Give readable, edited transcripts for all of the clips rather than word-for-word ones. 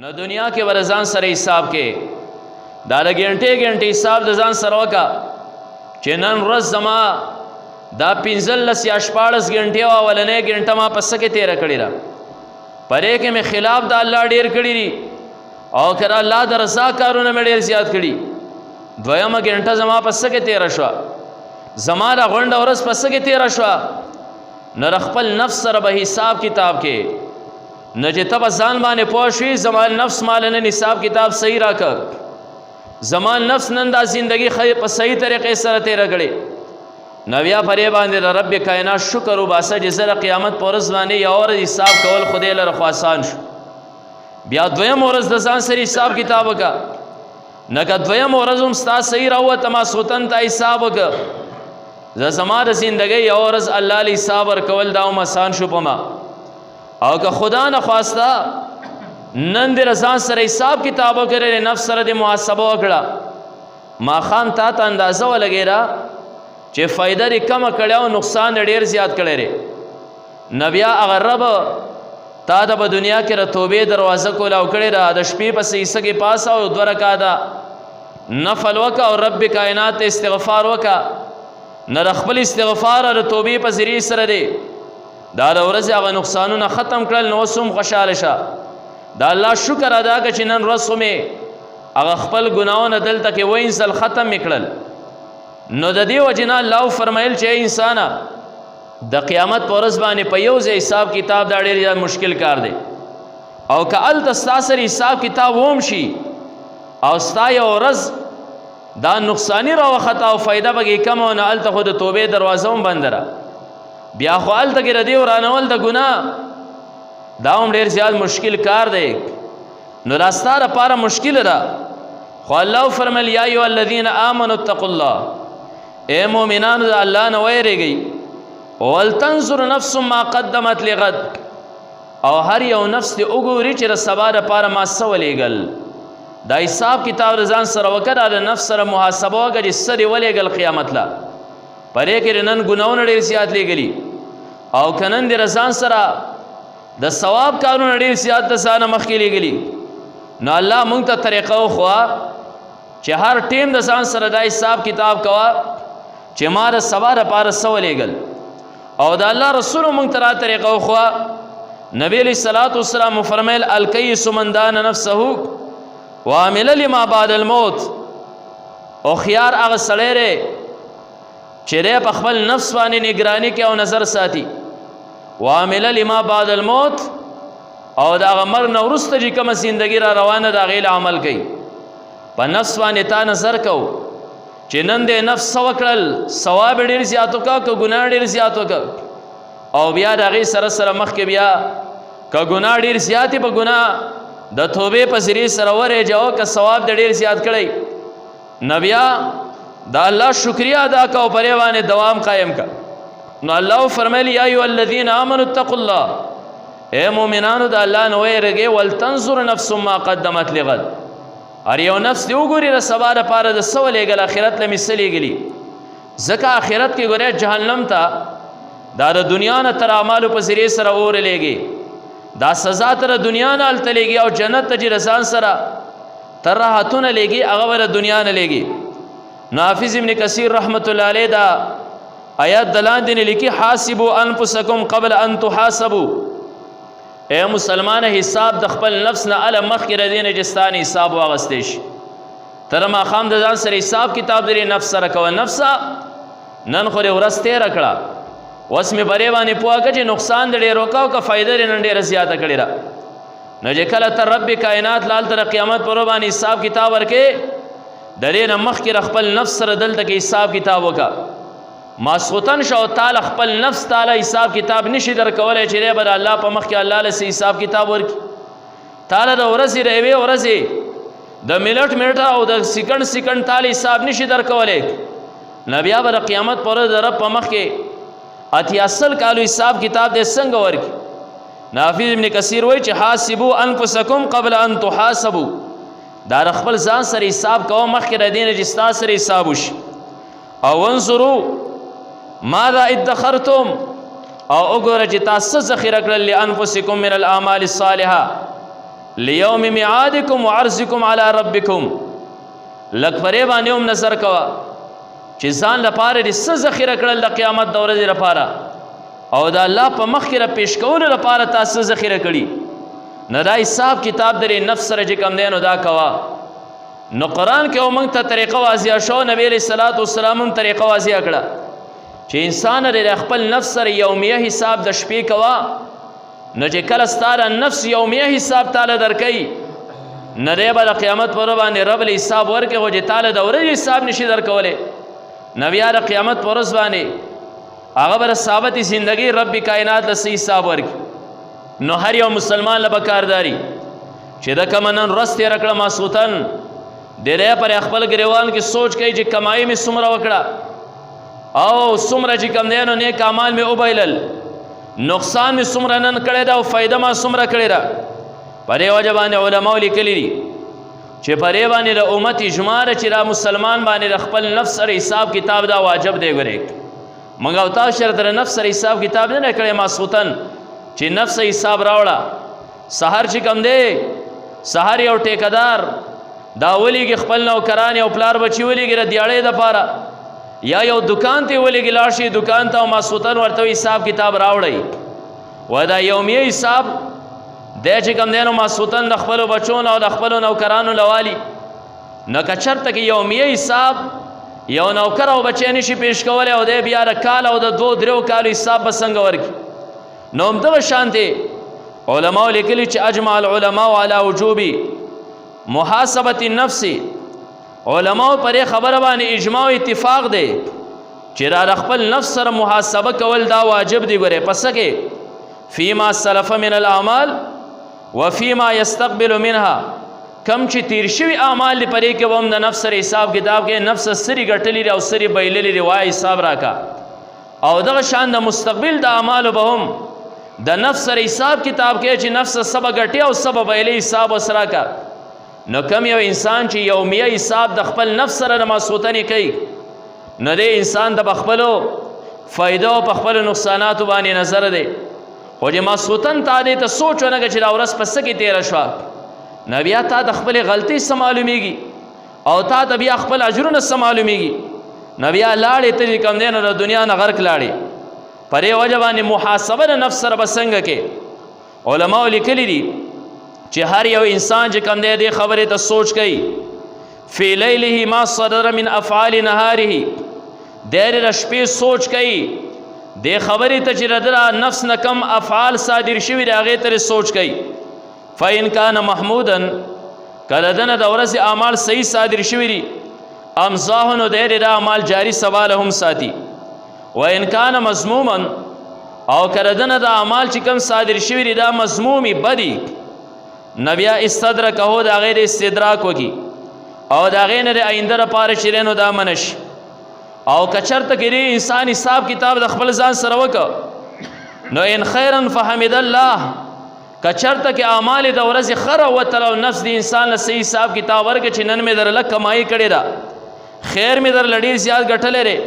نو دنیا کې ور ځان سره حساب کې دا د ګنټې حساب د ځان سره وکړه چې نن ورځ زما دا 15 یا 14 غنټې او اولنې غنټه ما پس کې تیر کړی را پرې کې مې خلاف د الله ډیر کړی دي او کړه الله د رضا کارونه مې ډیر زیات کړی دویمه غنټه زما پس کې تیر شو زما د غونډه ورځ پس کې تیر شو نو خپل نفس سره به حساب کتاب کې نه چې تب ځان باندې پوه شي زما نفس مال نه حساب کتاب صحیح راکړ زما نفس نن دا زندگی په صحیح طریقې سره تیر کړي نو بیا پرې باندې د رب کائنات شکر وباسه چې زره قیامت پر ورځ باندې یو ورځ حساب کول خدای لره خو آسان شو بیا دویم ورځ د ځان سره حساب کتاب وکړه نه که دویم ورځ هم ستا صحیح راووته ما سوتن ته حساب وکړه زما د زندګۍ یو ورځ الله له حساب ورکول دا هم آسان شو په ما او که خدا نه خواسته نن دې ځان سره حساب کتاب وکړې نفس سره د محاسبه وکړه ماښام تا ته اندازه ولګېده چې فایده دې کمه کړې او نقصان دې ډېر زیات کړی دی نو بیا هغه رب تا ته په دنیا کې د توبې دروازه کولاو کړې ده د شپې پسې حصه کې پاسه او 2 رکعاته نفل وکړه او رب کائنات ته استغفار وکړه نه د خپل استغفار او د توبې په ذریعې سره دی دا د ورځې هغه نقصانونه ختم کړل نو اوس هم خوشحاله شه دا الله شکر ادا کړه چې نن ورځ خو مې هغه خپل ګناهونه دلته کې وینځل ختم مې کړل نو د دې وجې نه الله فرمایل چې انسانه د قیامت په ورځ باندې په یو ځای حساب کتاب دا ډېر مشکل کار دی او که هلته ستا سره حساب کتاب هم شي او ستا یو ورځ دا نقصانی راوخته او فایده پکې کمه او نه هلته خو د توبې دروازه هم بنده ده بیا خو هلته کې د دې ورانول د ګناه دا هم ډېر زیات مشکل کار دی نو دا ستا دپاره مشکل ده خو الله فرمیل یا ایها الذین آمنوا اتقوا الله اے مومنانو د الله نه ویریږئ ولتنظر نفس ما قدمت لغد او هر یو نفس دې وګوري چې د سبا دپاره ما څه ولیږل دا حساب کتاب د ځان سره وکړه د نفس سره محاسبه وکړه چې څه دې ولیږل قیامت له پرې کې نن ګناهونه ډېر زیات لیږلي او که نن دې ځان سره د ثواب کارونه ډېر زیات د ځانه مخکې لیږلي نو الله مونږ ته طریقه وښوه چې هر ټیم د ځان سره دا حساب کتاب کوه چې ما د سبا دپاره څه ولیږل او د الله رسول مونږ ته را طریقه وښوه نبی علیه الصلاة والسلام فرمیل الکیس من دان نفسه وعمل لما بعد الموت هوښیار هغه سړی دی چې دی په خپل نفس باندې نگراني کوي او نظر ساتي وعمل لما بعد الموت او د هغه مرګ نه وروسته چې کومه زندګي را روانه ده هغې عمل کوي په نفس باندې تا نظر کو چې نن دې نفس څه وکړل ثواب ډېر زیات وکړه که ګناه ډېر زیات وکړه او بیا د هغې سره سره مخکې بیا که ګناه ډېر زیات په ګناه د توبې په ذریعې سره ورېجه که ثواب دې ډېر زیات کړی نو بیا د الله شکریه ادا که او پرې باندې دوام قایم که نو الله فرمیل یا ایها الذین آمنوا اتقوا الله اے مومنانو د الله نه ویریږئ ولتنظر نفس ما قدمت لغد هر یو نفس دې وګوري د سبا دپاره د څه ولیږل آخرت له مې څه لیږلي ځکه آخرت کې ګورئ جهنم ته دا د دنیا نه تر اعمالو په ذریعې سره اور لیږي دا سزا تر دنیا نه هلته لیږي او جنت ته چې د ځان سره تر راحتونه لیږي هغه به د دنیا نه لیږي نو حافظ ابن کثیر رحمت الله علیه دا آیات د لاندې نه لیکي حاسبوا انفسکم قبل ان تحاسبوا اے مسلمان حساب د خپل نفس نه اله مخکې د دې نه چې ستا نه حساب واغستی شي تر ماښام د ځان سره حساب کتاب د نفس سره کوه نفسه نن خو دې ورځ تېره کړه اوس مې برې باندې پوه کړه چې نقصان د ډېر وکړه او که فایده دې نن ډېره زیاته کړې ده نو چې کله تر رب کائنات لال تر قیامت پر باندې حساب کتاب ورکې د دې نه مخکې خپل نفس سره دلته کې حساب کتاب وکړه ماسخوتن شو تعالی خپل نفس تعالی حساب کتاب نشي درکولی چې دی به د الله په مخ کې الله له حساب کتاب ورکړي تعالی د ورځې د یوې ورځې د منټ او د سیکنډ تعالی حساب نشي درکولی نو بیا به د قیامت په ورځ د رب په مخ کې 88 کالو حساب کتاب دې څنګه ورکړي حافظ ابن کثیر وایي چې حاسبوا انفسکم قبل ان تحاسبوا دا خپل ځان سره حساب کوه مخکې د دې نه چې ستا سره حساب وشي او انظروا ماذا ادخرتم او وګوره چې تاسو ذخیره کړل لانفسکم من الاعمال الصالحه لیوم میعادکم وعرضکم علی ربکم. لږ پرې باندې هم نظر کوه چې ځان لپاره دې څه ذخیره کړل د قیامت د ورځې لپاره او د الله په مخ کې را پیش کولو لپاره تا څه ذخیره کړي. نو دا حساب کتاب درې نفس سره چې کوم دی نو دا کوه. نو قرآن کې هم موږ ته طریقه واضحه شو، نبی علیه الصلاۃ والسلام هم طریقه واضحه کړه چې انسان د خپل نفس سره یومیه حساب د شپې کوه. نو چې کله ستا د نفس یومیه حساب تاله درکوي نه دی به د قیامت پر ورځ باندې رب له حساب ورکړي، خو چې تاله د ورځې حساب نشي درکولی نو بیا د قیامت پر ورځ باندې هغه به د ثابت زندګۍ رب کائنات له څه حساب ورکړي. نو هر یو مسلمان له به کارداري چې د کومه نن ورځ تېره کړه ماسخوتن د دی پر خپل ګریوان کې سوچ کوي چې کمایي مې څومره وکړه او څومره چې کوم دی نو نیک اعمال مې وبایلل، نقصان مې څومره نن کړی ده او فایده ما څومره کړې ده. په دې وجه باندې علماو لیکلي دي چې په دې باندې د امت اجماع ده چې دا مسلمان باندې د خپل نفس سره حساب کتاب دا واجب دی. ګورې موږ او تاسو سره د نفس سره حساب کتاب نه کړی ماسخوتن چې نفس حساب راوړه. سحر چې کوم دی سحر یو ټیکدار دا ولیږي خپل نوکران او پلار بچي ولیږي د دیاړۍ دپاره یا یو دکان ته ولیږي لاړ شي دکان ته او ماسخوتن ورته حساب کتاب راوړئ. و دا یومیه حساب دی چې کوم دی نو ماسخوتن د خپلو بچو نه او د خپلو نوکرانو لوالي. نو که چېرته کې یومیه حساب یو نوکر او بچی نشي پیش کولی او دی بیا د کال او د 2-3 کالو حساب به څنګه ورکړي. نو همدغه شانتې علماو لیکلي چې اجمع العلماء علی وجوب محاسبة النفس. علماو پرې خبره باندې اجماع او اتفاق دی چې را خپل نفس سره محاسبه کول دا واجب دی. ګورې پس کې فیما سلف من الاعمال وفیما یستقبل منها، کم چې تیر شوي اعمال دی پرې کې به هم د نفس سره حساب کتاب کې نفس سری ګټلی دی او سری بایللی دی وایي حساب راکا. او دغه شان د مستقبل د اعمالو به هم د نفس سره حساب کتاب کې چې نفس سبه ګټي او سبه بایلی حساب وس راکا. نو کم یو انسان چې یومیه حساب د خپل نفس سره د ماسخوتنې کوي نو دی انسان د خپلو فایده او په خپلو نقصاناتو باندې نظر دی. خو چې ماسخوتن تا دې ته سوچ ونه کړه چې دا ورځ په څه کې تېره شوه نو بیا تا د خپلې غلطۍ څه معلومیږي او تا ته بیا خپل اجرونه څه معلومیږي. نو بیا لاړې ته چې کوم دی نو د دنیا نه غرق لاړې. په دې وجه باندې محاسبه د نفس سره به څنګه کې علماو لیکلي دي چې هر یو انسان چې کوم دی دې خبرې ته سوچ کوي فی لیله ما صدر من افعال نهاره، دی د شپې سوچ کوي دې خبرې ته چې د نفس نه کم افعال صادر شوي د هغې ته سوچ کوي. فإن کان محمودا کله دنه د ورځې اعمال صحیح صادر شوي دي امضاه نو دی د اعمال جاري سواله هم ساتي. وإن کان مذموما او کله دنه د اعمال چې کم صادر شوي دي دا مذمومي بدي نو بیا استدرکه د هغې د استدراک وکړي او د هغې نه د آینده لپاره چې دی نو دا منع شي. او که چېرته کې دی انسان حساب کتاب د خپل ځان سره وکړه نو ان خیرا فحمد الله، که چېرته کې اعمال د ورځې ښه راوتل او نفس د انسان له صحیح حساب کتاب ورکړه چې نن مې در لږ کمایي کړې ده خیر مې در له ډېر زیات ګټلی دی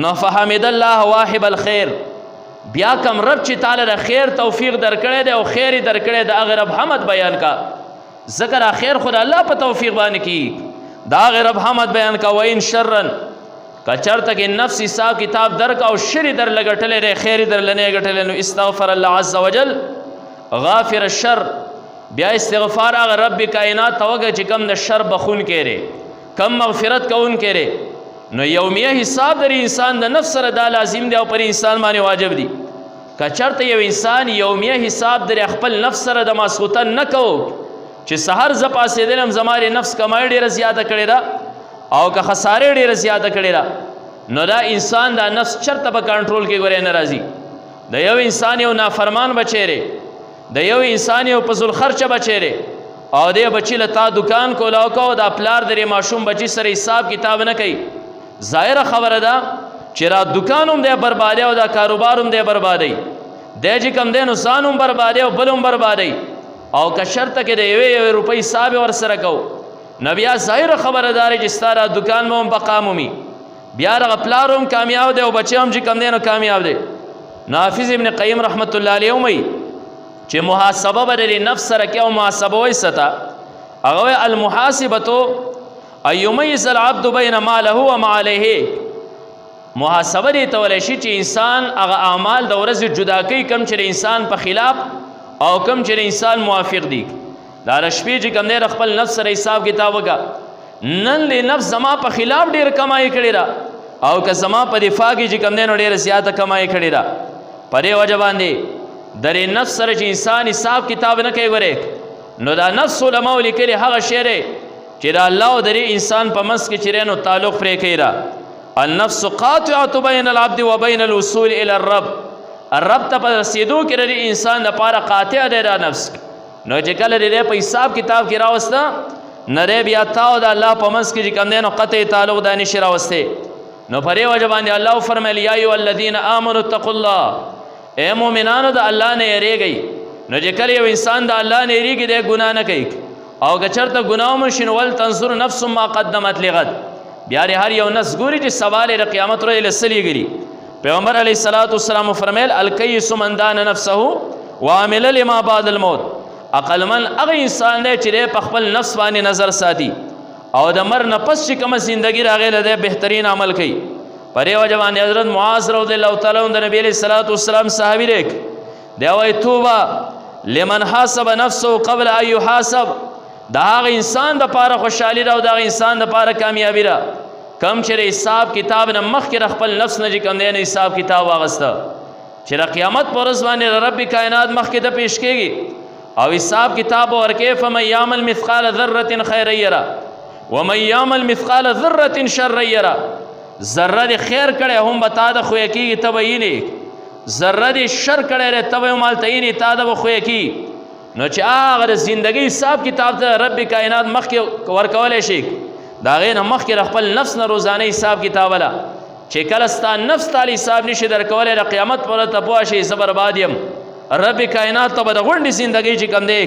نو فحمد الله واهب الخیر، بیا کم رب چې تعالی د خیر توفیق درکړی دی او خیر یې درکړی د هغې رب حمد بیان کا. ځکه دا خیر خو د الله په توفیق باندې کېږي، د هغې رب حمد بیان کا. وین شرن که چېرته کې نفس حساب کتاب درک او شر یې درله ګټلی دی خیر یې درله نه ګټلی نو استغفر الله عز وجل غافر الشر، بیا استغفار هغه رب کائنات ته وکړه چې کم د شر بخونکی دی کم مغفرت کوونکی دی. نو یومیه حساب در انسان د نفس سره دا لازم دی او پر انسان باندې واجب دی. که چېرته یو انسان یومیه حساب در خپل نفس سره د ماسخوتن نه کوو چې سحر زه پاڅېدلم زما د نفس کمایي ډېره زیاته کړې ده او که خسارې ډېره زیاته کړې ده نو دا انسان دا نفس چېرته په کنټرول کې ګورې نه راځي. د یو انسان یو نافرمان بچی دی، د یو انسان یو په ذوالخرچه بچی دی او دی بچی له تا دکان کولاو کو دا پلار درې ماشوم بچی سره حساب کتاب نه کوي. ظاهره خبره ده چې را دکان هم دی بربادی او دا کاروبار هم دی بربادی، دی چې کم دی نو ځان هم بربادی او بل هم بربادی. او که شرطه کې د یوې روپۍ حساب یې ورسره کو نو بیا ظاهره خبره داري چې ستا را دکان به هم بقا مومي، بیا دغه پلار هم کامیاب دی او بچی هم چې کم دی نو کامیاب دی. نو حافظ ابن قیم رحمت الله علیه وایي چې محاسبه به د نفس سره کې او محاسبه وایي ستا هغه المحاسبتو ان یمیز العبد بین ما له و ما علیه. محاسبه دې ته ویلی شي چې انسان هغه اعمال د ورځې جدا کوي کم چې د انسان په خلاف او کم چې د انسان موافق دي. دا د شپې چې کوم دی د خپل نفس سره حساب کتاب وکړه نن د نفس زما په خلاف ډېر کمایي کړې ده او که زما په دفاع کې چې کوم دی نو ډېره زیاته کمایي کړې ده. په دې وجه باندې د نفس سره چې انسان حساب کتاب نه کوي ګورې نو دا نفس علماو لیکلي هغه شی دی چې د الله او د انسان په منځ کې چې دی نو تعلق پرې کوي را. النفس قاطعة بین العبد و بین الوصول الى الرب. الرب ته په رسېدو کې د انسان دپاره قاطع دی دا نفس. نو چې کله دی په حساب کتاب کې راوسته نه دی بیا تا او د الله په منځ کې چې کوم دی نو قطع تعلق دا نشي راوستی. نو په دې وجه باندې الله وفرمیل یا ایها الذین آمنوا اتقوا الله. ای مؤمنانو د الله نه یریږئ. نو چې کله یو انسان د الله نه یریږي دی ګناه نه کوي او که چېرته ګناه وموشي نو ولتنظر نفس ما قدمت لغد. بیا هر یو نفس ګوري چې سوال یې د قیامت ورځې له څه لیږلي. پیغمبر علیه الصلاة والسلام وفرمیل الکیس من دان نفسه وعمل لما بعد الموت. عقلمن هغه انسان دی چې دی په خپل نفس باندې نظر ساتي او د مر نه پس چې کومه زندګي راغلی دی بهترین عمل کوي. په دې وجه باندې حضرت معاذ رضی الله تعالی عنہ د نبی علیه الصلاة والسلام صحابي دی. دی وایي توبه لمن حاسب نفسه قبل ان یحاسب. د هغه انسان دپاره خوشحالي ده او د هغه انسان دپاره کامیابي ده کم چې د حساب کتاب نه مخکې د خپل نفس نه چې کوم دی نو حساب کتاب واغسته چې د قیامت په ورځ باندې د رب کائنات مخکې ته پیش کېږي او حساب کتاب ورکې فمن یعمل مثقال ذرة خیرا یره ومن یعمل مثقال ذرة شرا یره. ذره د خیر کړی هم به تا د خویه کېږي ته به وینې ذره د شر کړی دی ته به یې مالته وینې تا د به خویه کېږي. نو چې هغه د زندګۍ حساب کتاب ته رب کائنات مخکې ورکولی شي د هغې نه مخکې د خپل نفس نه روزانه حساب کتاب وله چې کله ستا نفس تاله حساب نشي درکولی د قیامت په ورځ ته پوه شي زه برباد یم. رب کائنات ته به د غونډې زندګۍ چې کوم دی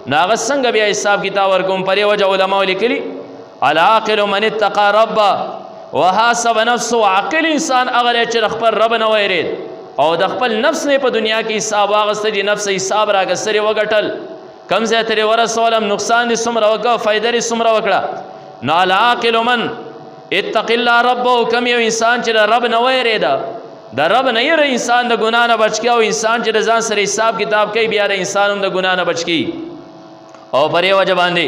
نو هغه څنګه بیا حساب کتاب ورکوم. په دې وجه علماو لیکلي العاقل من اتقى ربه وحاسب نفسه. عاقل انسان هغه دی چې د خپل رب نه ویرید او د خپل نفس نه په دنیا کې حساب واغسته چې نفس حساب راګسترې وګټل کم ځای ته یې ورسولم نقصان دې څومره وکړه فایده دې څومره وکړه. نو العاقل من اتق الله ربه. کم یو انسان چې د رب نه ویریده د رب نه یره انسان د ګناه نه بچ کی او انسان چې د ځان سره حساب کتاب کوي بیا د انسان هم د ګناه نه بچ کی. او په دې وجه باندې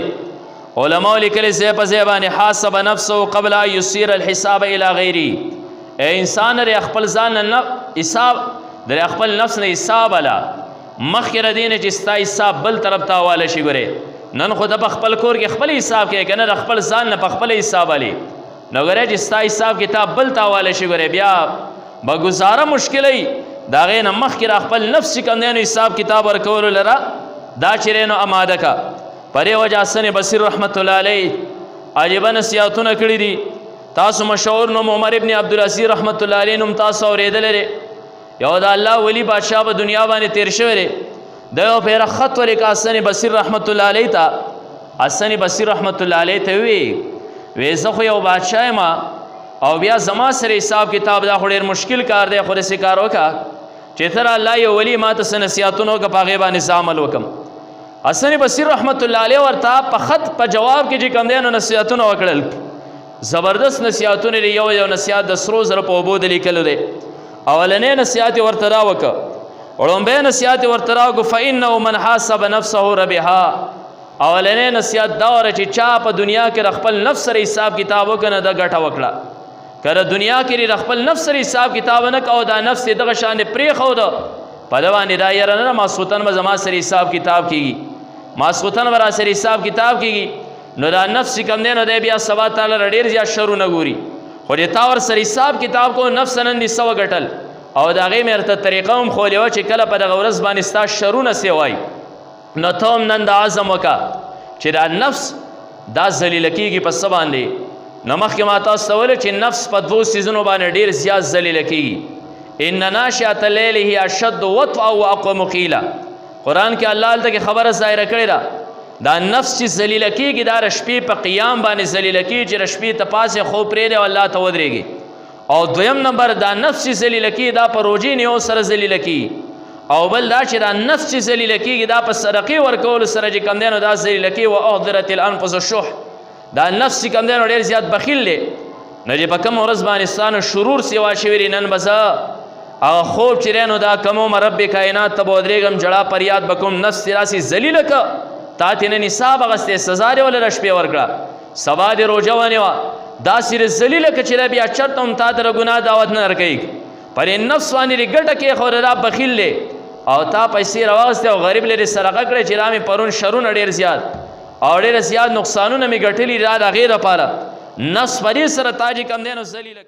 علماء لیکلي ځای په ځای باندې حاسب نفسه قبل ان یصیر الحساب الی غیره. انسان د خپل ځان نه حساب د خپل نفس نه حساب اله مخکې د دې نه چې ستا حساب بل طرف ته حواله شي. ګورې نن خو د په خپل کور کې خپل حساب کوي که نه د خپل ځان نه په خپل حساب علي نو ګورې چې ستا حساب کتاب بل ته حواله شي. ګورې بیا به ګزاره مشکلوي د هغې نه مخکې را خپل نفس چې کوم دی نو حساب کتاب ورکولو لره دا چې نو اماده که. په دې وجه حسن بصیر رحمت الله علیه عجیبه نصیحتونه کړي دي. تاسو مشهور نوم عمر ابن عبدالعزیز رحمت الله علیه نوم تاسو اورېدلی دی. یو د الله ولی بادشاه په دنیا باندې تیر شوی دی. د یو پیره خط ولیکه حسن بصیر رحمت الله علیه ته. حسن بصیر رحمت الله علیه ته وی زه خو یو بادشاه یم او بیا زما سره حساب کتاب دا خو ډېر مشکل کار دی خو داسې کار وکړه چې تر الله یو ولی ما ته څه نصیحتونه وکړه په هغې باندې زه عمل وکړم. حسن بصیر رحمت الله علیه ورته په خط په جواب کې چې کوم دی نو نصیحتونه وکړل. زبردست نصیحتونه دی. یو نصیحت د سرو زرو په اوبو د لیکلو دی. اولنې نصیحت یې ورته را وکړه. وړومبی نصیحت یې ورته را وکړو فانه من حاسب نفسه ربحا. اولنې نصیحت دا وره چې چا په دنیا کې د خپل نفس سره حساب کتاب وکړه نه ده ګټه وکړه. که د دنیا کې د خپل نفس سره حساب کتاب نه کوه دا نفس یې دغه شانې پرېښوده په ده باندې دا یره نه ماسخوتن به زما سره حساب کتاب کېږي ماسخوتن به را سره حساب کتاب کېږي نو دا نفس چې کوم دی نو دی بیا سبا تعالی را ډېر زیات شرونه ګوري. خو دې تا ور سره حساب کتاب کو نفس نن دې څه وګټل او د هغې مې ورته طریقه هم ښولې وه چې کله په دغه ورځ باندې ستا شرونه څه وایي نو ته هم نن د عزم وکړه چې دا نفس دا ذلیله کېږي په څه باندې. نو مخکې ما تاسو ته ویلې چې نفس په دوو څیزونو باندې ډېر زیات ذلیله کېږي. ان ناشئة الليل هي اشد وطئا واقوم قیلا. قرآن کې الله هلته کې خبره ظاهره کړې ده دا نفس چې ذلیله کېږي دا د شپې په قیام باندې ذلیله کېږي چې د شپې ته پاسې خوب پرېږدي او الله ته ودرېږي. او دویم نمبر دا نفس چې ذلیله کېږي دا په روژې نیو سره ذلیله کېږي او بل دا چې دا نفس چې ذلیله کېږي دا په صدقې ورکولو سره چې کوم دی نو دا ذلیله کېږي. واحضرت الانفس الشح، دا نفس چې کوم دی نو ډېر زیات بخیل دی. نو چې په کوم ورځ باندې ستا نه شرور سیوا شوي دي، نن به زه هغه خوب چې دی نو دا کوم رب کائنات ته به ودرېږم، جړا پریاد به کوم، نفس دې داسې ذلیله که تا ترې نن حساب اخیستی، سزا دې ولله شپې ورکړه، سبا دې روژه ونیوه، داسې ذلیله که چې دی بیا چرته هم تا ته د ګناه دعوت نه درکوي. پر نفس باندې دې ګټه کېښوده، دا بخیل دی او تا پیسې راواغستې او غریب لرې صدقه کړې چې دا مې پرون شرونه ډېر زیات او ډېره زیات نقصانونه مې ګټلي دا د هغې دپاره. نفس په دې سره تا چې کوم دی نو ذلیله